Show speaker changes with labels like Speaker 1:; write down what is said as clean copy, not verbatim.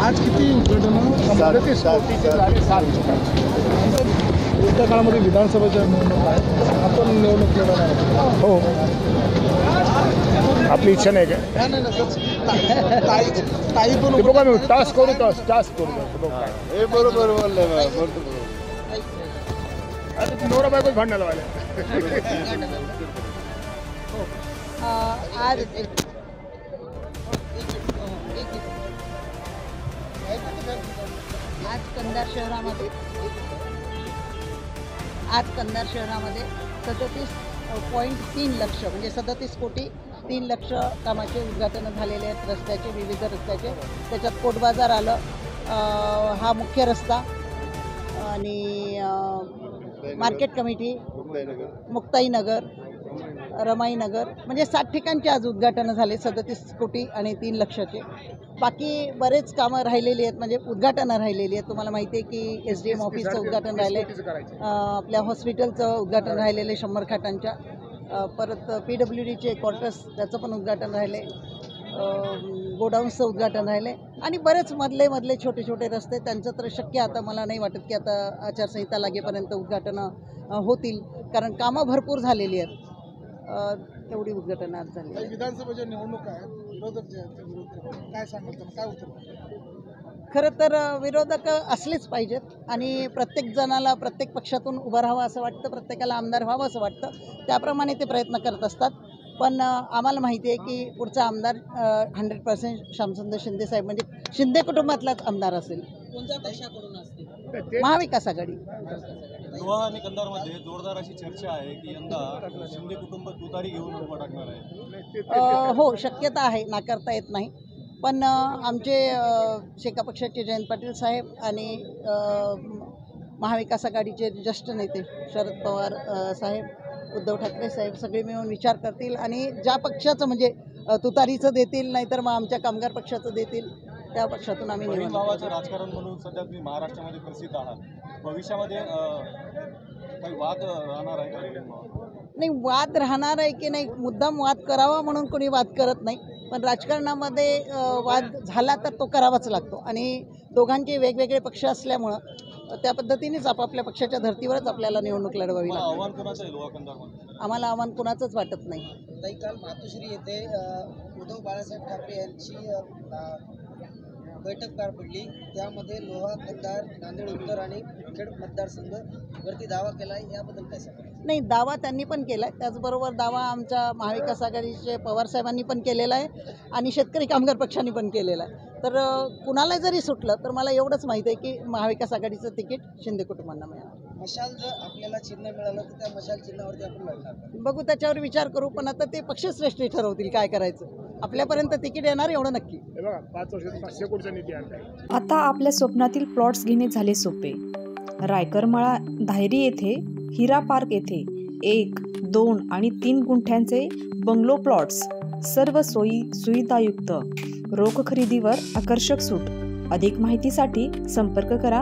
Speaker 1: आज किती उद्घाटन येत्या काळामध्ये विधानसभेच्या निवडणूक आहे, आपण निवडणूक लढवणार आहोत.
Speaker 2: हो, आपली इच्छा नाही काय?
Speaker 1: ताई पण
Speaker 2: ते बघा, मी टास्क करू टास्क करू
Speaker 3: हे बरोबर बोलले
Speaker 2: नवरा बायकोच भांडणाला वाले.
Speaker 4: आज कंधार शहरामध्ये 37.3 लक्ष म्हणजे 37 कोटी 3 लक्ष कामाचे उद्घाटन झालेले आहेत. रस्त्याचे, विविध रस्त्याचे, त्याच्यात कोट बाजार आलं, हा मुख्य रस्ता आणि मार्केट कमिटी, मुक्ताईनगर, रमाईनगर, म्हणजे 60 ठिकाणचे आज उद्घाटनं झाले 37 कोटी आणि 3 लक्षाचे. बाकी बरेच कामं राहिलेली आहेत, म्हणजे उद्घाटनं राहिलेली आहेत. तुम्हाला माहिती आहे की SDM ऑफिसचं उद्घाटन राहिलं आहे, आपल्या हॉस्पिटलचं उद्घाटन राहिलेलं आहे 100 खाटांच्या, परत PWDचे क्वार्टर्स त्याचं पण उद्घाटन राहिलं आहे, गोडाऊन्सचं उद्घाटन राहिलं आहे आणि बरेच मधले छोटे छोटे रस्ते, त्यांचं तर शक्य आता मला नाही वाटत की आता आचारसंहिता लागेपर्यंत उद्घाटनं होतील, कारण कामं भरपूर झालेली आहेत. तेवढी उद्घाटनं आज झाली.
Speaker 1: विधानसभेच्या निवडणूक आहेत, विरोधक जे आहेत ते विरोध काय सांगाल, काय उत्तर?
Speaker 4: खरं तर विरोधक असलेच पाहिजेत आणि प्रत्येक जणाला प्रत्येक पक्षातून उभं राहावं असं वाटतं, प्रत्येकाला आमदार व्हावं असं वाटतं, त्याप्रमाणे ते प्रयत्न करत असतात. पण आम्हाला माहिती आहे की पुढचा आमदार 100% श्यामसुंदर शिंदे साहेब, म्हणजे शिंदे कुटुंबातलाच आमदार असेल. कोणत्या पक्षाकडून असतील? महाविकास आघाडी.
Speaker 5: लोहा आणि कंधारमध्ये जोरदार अशी चर्चा आहे की यंदा शिंदे कुटुंब तुतारी घेऊन उभं टाकणार आहे.
Speaker 4: हो, शक्यता आहे, नाकारता येत नाही. पण आमचे शेका पक्षाचे जयंत पाटील साहेब आणि महाविकास आघाडीचे ज्येष्ठ नेते शरद पवार साहेब, उद्धव ठाकरे साहेब सगळे मिळून विचार करतील आणि ज्या पक्षाचं म्हणजे तुतारीचं देतील, नाहीतर मग आमच्या कामगार पक्षाचं देतील, त्या पक्षातून आम्ही
Speaker 5: बहीण भावाचं राजकारण म्हणून सध्या तुम्ही महाराष्ट्रामध्ये प्रसिद्ध आहात. भविष्यामध्ये काही वाद राहणार आहे का?
Speaker 4: नाही, वाद राहणार आहे की नाही, मुद्दाम वाद करावा म्हणून कोणी वाद करत नाही, पण राजकारणामध्ये वाद झाला तर तो करावाच लागतो आणि दोघांचे वेगवेगळे पक्ष असल्यामुळं त्या पद्धतीनेच आपापल्या पक्षाच्या धर्तीवरच आपल्याला निवडणूक लढवावी लागते.
Speaker 5: आव्हान कोणाचं आहे लोहा कंधारमध्ये?
Speaker 4: आम्हाला आव्हान कोणाचंच वाटत नाही.
Speaker 6: ताई, काल मातोश्री येथे उद्धव बाळासाहेब ठाकरे यांची बैठक पार पडली, त्यामध्ये लोहा, कंधार, नांदेड उत्तर आणि खेड मतदारसंघ वरती दावा केला आहे, याबद्दल काय सांगा?
Speaker 4: नाही, दावा त्यांनी पण केला आहे, त्याचबरोबर दावा आमच्या महाविकास आघाडीचे पवारसाहेबांनी पण केलेला आहे आणि शेतकरी कामगार पक्षांनी पण केलेला आहे. तर कुणाला जरी सुटलं तर मला एवढंच माहिती आहे की महाविकास आघाडीचं तिकीट शिंदे कुटुंबांना मिळालं.
Speaker 6: मशाल जर आपल्याला चिन्ह मिळालं तर त्या मशाल चिन्हावरती आपण लढणार,
Speaker 4: बघू, त्याच्यावर विचार करू, पण आता ते पक्षश्रेष्ठी ठरवतील काय करायचं. आपल्यापर्यंत तिकीट येणार एवढं नक्की.
Speaker 2: 5 वर्षात 500 कोटीचा निधी आणलाय.
Speaker 7: आता आपल्या स्वप्नातील प्लॉट्स घेणे झाले सोपे. रायकरमाळा धायरी येथे, हिरा पार्क येथे 1, 2 आणि 3 गुंठ्यांचे बंगलो प्लॉट्स, सर्व सोयी सुविधायुक्त, रोख खरेदीवर आकर्षक सूट. अधिक माहितीसाठी संपर्क करा